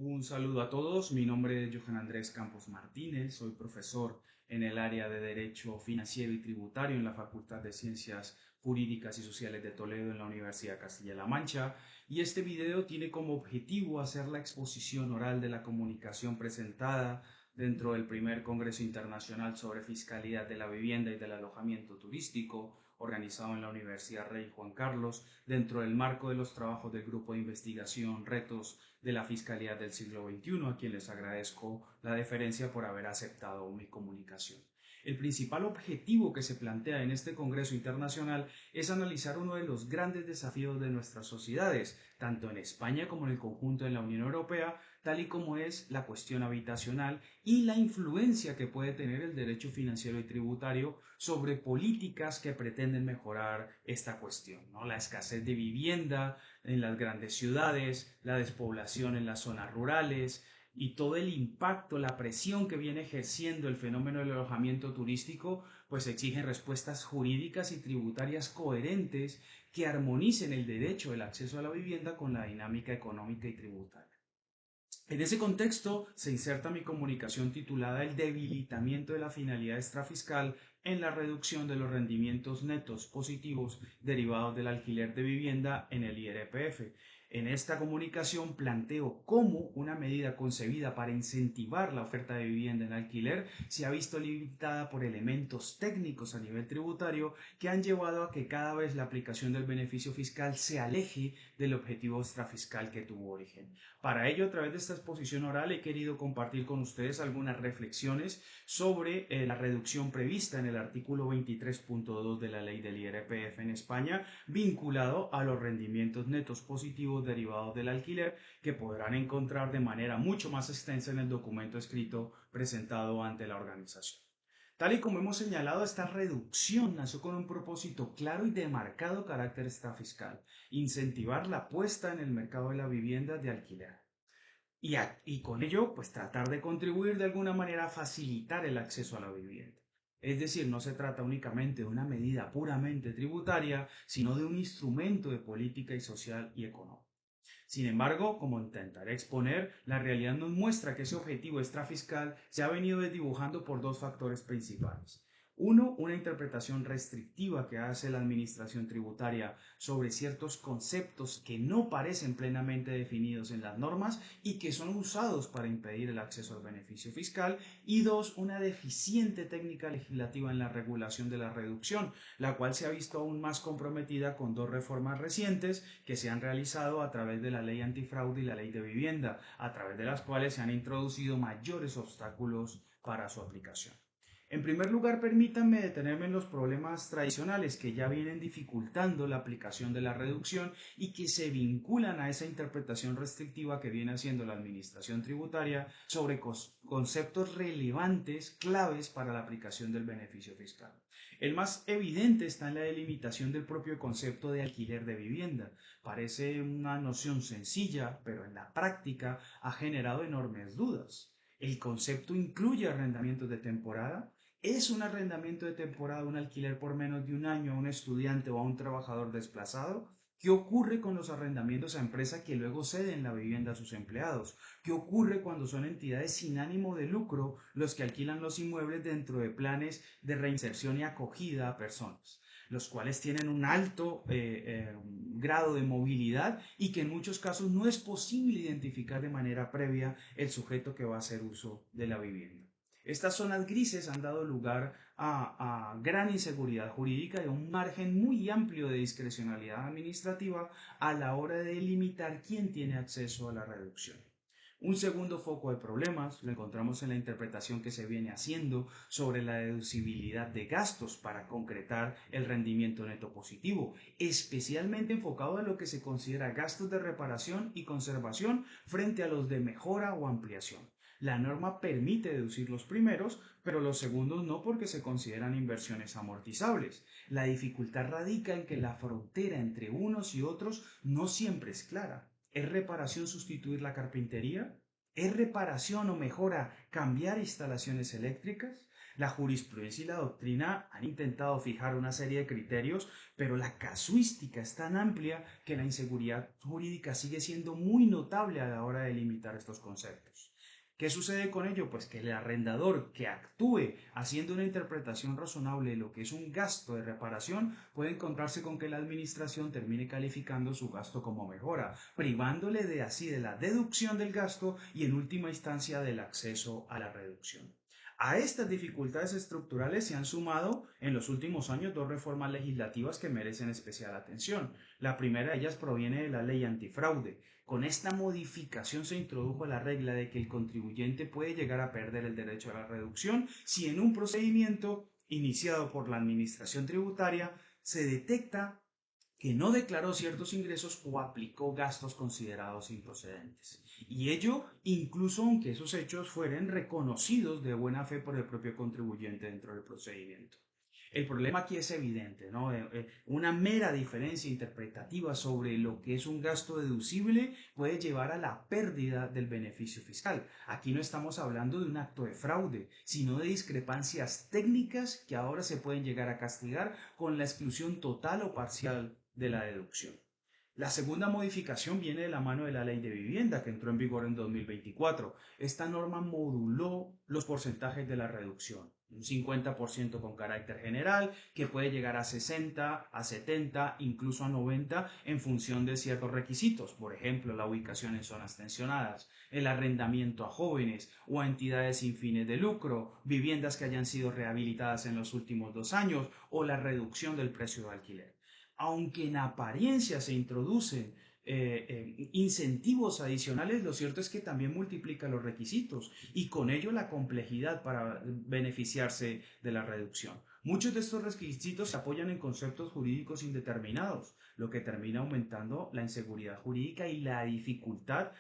Un saludo a todos, mi nombre es Johan Andrés Campos Martínez, soy profesor en el área de Derecho Financiero y Tributario en la Facultad de Ciencias Jurídicas y Sociales de Toledo en la Universidad Castilla-La Mancha y este video tiene como objetivo hacer la exposición oral de la comunicación presentada dentro del primer Congreso Internacional sobre Fiscalidad de la Vivienda y del Alojamiento Turístico organizado en la Universidad Rey Juan Carlos dentro del marco de los trabajos del Grupo de Investigación Retos de la Fiscalía del siglo XXI, a quien les agradezco la deferencia por haber aceptado mi comunicación. El principal objetivo que se plantea en este Congreso Internacional es analizar uno de los grandes desafíos de nuestras sociedades, tanto en España como en el conjunto de la Unión Europea, tal y como es la cuestión habitacional y la influencia que puede tener el derecho financiero y tributario sobre políticas que pretenden mejorar esta cuestión, ¿no? La escasez de vivienda en las grandes ciudades, la despoblación en las zonas rurales, y todo el impacto, la presión que viene ejerciendo el fenómeno del alojamiento turístico, pues exigen respuestas jurídicas y tributarias coherentes que armonicen el derecho del acceso a la vivienda con la dinámica económica y tributaria. En ese contexto se inserta mi comunicación titulada El debilitamiento de la finalidad extrafiscal en la reducción de los rendimientos netos positivos derivados del alquiler de vivienda en el IRPF. En esta comunicación planteo cómo una medida concebida para incentivar la oferta de vivienda en alquiler se ha visto limitada por elementos técnicos a nivel tributario que han llevado a que cada vez la aplicación del beneficio fiscal se aleje del objetivo extrafiscal que tuvo origen. Para ello, a través de esta exposición oral he querido compartir con ustedes algunas reflexiones sobre la reducción prevista en el artículo 23.2 de la ley del IRPF en España, vinculado a los rendimientos netos positivos derivados del alquiler, que podrán encontrar de manera mucho más extensa en el documento escrito presentado ante la organización. Tal y como hemos señalado, esta reducción nació con un propósito claro y demarcado carácter extrafiscal: incentivar la puesta en el mercado de la vivienda de alquiler. Y con ello, pues tratar de contribuir de alguna manera a facilitar el acceso a la vivienda. Es decir, no se trata únicamente de una medida puramente tributaria, sino de un instrumento de política y social y económica. Sin embargo, como intentaré exponer, la realidad nos muestra que ese objetivo extrafiscal se ha venido desdibujando por dos factores principales. Uno, una interpretación restrictiva que hace la administración tributaria sobre ciertos conceptos que no parecen plenamente definidos en las normas y que son usados para impedir el acceso al beneficio fiscal. Y dos, una deficiente técnica legislativa en la regulación de la reducción, la cual se ha visto aún más comprometida con dos reformas recientes que se han realizado a través de la ley antifraude y la ley de vivienda, a través de las cuales se han introducido mayores obstáculos para su aplicación. En primer lugar, permítanme detenerme en los problemas tradicionales que ya vienen dificultando la aplicación de la reducción y que se vinculan a esa interpretación restrictiva que viene haciendo la administración tributaria sobre conceptos relevantes, claves para la aplicación del beneficio fiscal. El más evidente está en la delimitación del propio concepto de alquiler de vivienda. Parece una noción sencilla, pero en la práctica ha generado enormes dudas. ¿El concepto incluye arrendamientos de temporada? ¿Es un arrendamiento de temporada un alquiler por menos de un año a un estudiante o a un trabajador desplazado? ¿Qué ocurre con los arrendamientos a empresa que luego ceden la vivienda a sus empleados? ¿Qué ocurre cuando son entidades sin ánimo de lucro los que alquilan los inmuebles dentro de planes de reinserción y acogida a personas, los cuales tienen un alto grado de movilidad y que en muchos casos no es posible identificar de manera previa el sujeto que va a hacer uso de la vivienda? Estas zonas grises han dado lugar a gran inseguridad jurídica y a un margen muy amplio de discrecionalidad administrativa a la hora de delimitar quién tiene acceso a la reducción. Un segundo foco de problemas lo encontramos en la interpretación que se viene haciendo sobre la deducibilidad de gastos para concretar el rendimiento neto positivo, especialmente enfocado a lo que se considera gastos de reparación y conservación frente a los de mejora o ampliación. La norma permite deducir los primeros, pero los segundos no, porque se consideran inversiones amortizables. La dificultad radica en que la frontera entre unos y otros no siempre es clara. ¿Es reparación sustituir la carpintería? ¿Es reparación o mejora cambiar instalaciones eléctricas? La jurisprudencia y la doctrina han intentado fijar una serie de criterios, pero la casuística es tan amplia que la inseguridad jurídica sigue siendo muy notable a la hora de limitar estos conceptos. ¿Qué sucede con ello? Pues que el arrendador que actúe haciendo una interpretación razonable de lo que es un gasto de reparación puede encontrarse con que la administración termine calificando su gasto como mejora, privándole de así de la deducción del gasto y en última instancia del acceso a la reducción. A estas dificultades estructurales se han sumado en los últimos años dos reformas legislativas que merecen especial atención. La primera de ellas proviene de la ley antifraude. Con esta modificación se introdujo la regla de que el contribuyente puede llegar a perder el derecho a la reducción si en un procedimiento iniciado por la Administración Tributaria se detecta que no declaró ciertos ingresos o aplicó gastos considerados improcedentes. Y ello incluso aunque esos hechos fueran reconocidos de buena fe por el propio contribuyente dentro del procedimiento. El problema aquí es evidente, ¿no? Una mera diferencia interpretativa sobre lo que es un gasto deducible puede llevar a la pérdida del beneficio fiscal. Aquí no estamos hablando de un acto de fraude, sino de discrepancias técnicas que ahora se pueden llegar a castigar con la exclusión total o parcial de la deducción. La segunda modificación viene de la mano de la Ley de Vivienda que entró en vigor en 2024. Esta norma moduló los porcentajes de la reducción. Un 50% con carácter general, que puede llegar a 60, a 70, incluso a 90 en función de ciertos requisitos. Por ejemplo, la ubicación en zonas tensionadas, el arrendamiento a jóvenes o a entidades sin fines de lucro, viviendas que hayan sido rehabilitadas en los últimos 2 años o la reducción del precio de alquiler. Aunque en apariencia se introducen incentivos adicionales, lo cierto es que también multiplica los requisitos y con ello la complejidad para beneficiarse de la reducción. Muchos de estos requisitos se apoyan en conceptos jurídicos indeterminados, lo que termina aumentando la inseguridad jurídica y la dificultad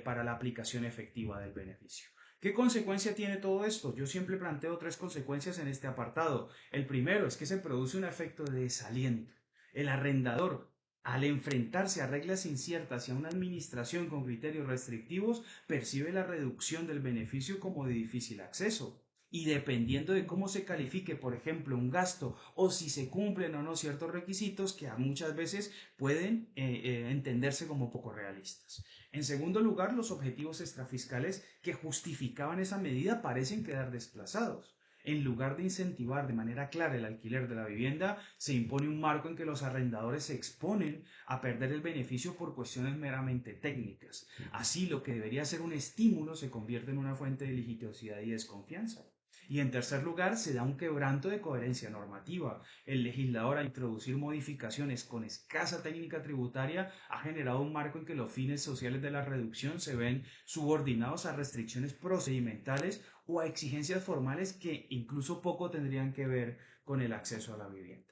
para la aplicación efectiva del beneficio. ¿Qué consecuencia tiene todo esto? Yo siempre planteo tres consecuencias en este apartado. El primero es que se produce un efecto de desaliento. El arrendador, al enfrentarse a reglas inciertas y a una administración con criterios restrictivos, percibe la reducción del beneficio como de difícil acceso. Y dependiendo de cómo se califique, por ejemplo, un gasto o si se cumplen o no ciertos requisitos que muchas veces pueden entenderse como poco realistas. En segundo lugar, los objetivos extrafiscales que justificaban esa medida parecen quedar desplazados. En lugar de incentivar de manera clara el alquiler de la vivienda, se impone un marco en que los arrendadores se exponen a perder el beneficio por cuestiones meramente técnicas. Así, lo que debería ser un estímulo se convierte en una fuente de litigiosidad y desconfianza. Y en tercer lugar, se da un quebranto de coherencia normativa. El legislador, al introducir modificaciones con escasa técnica tributaria, ha generado un marco en que los fines sociales de la reducción se ven subordinados a restricciones procedimentales o a exigencias formales que incluso poco tendrían que ver con el acceso a la vivienda.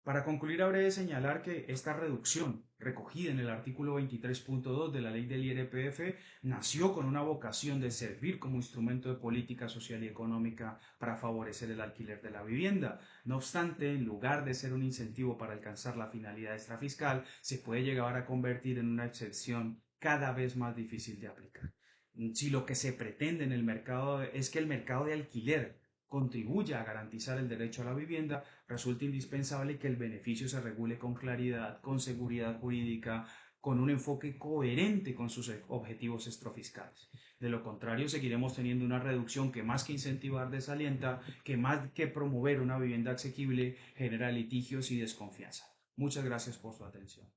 Para concluir, habré de señalar que esta reducción, recogida en el artículo 23.2 de la ley del IRPF, nació con una vocación de servir como instrumento de política social y económica para favorecer el alquiler de la vivienda. No obstante, en lugar de ser un incentivo para alcanzar la finalidad extrafiscal, se puede llegar a convertir en una excepción cada vez más difícil de aplicar. Si lo que se pretende en el mercado es que el mercado de alquiler contribuya a garantizar el derecho a la vivienda, resulta indispensable que el beneficio se regule con claridad, con seguridad jurídica, con un enfoque coherente con sus objetivos extrafiscales. De lo contrario, seguiremos teniendo una reducción que más que incentivar desalienta, que más que promover una vivienda asequible genera litigios y desconfianza. Muchas gracias por su atención.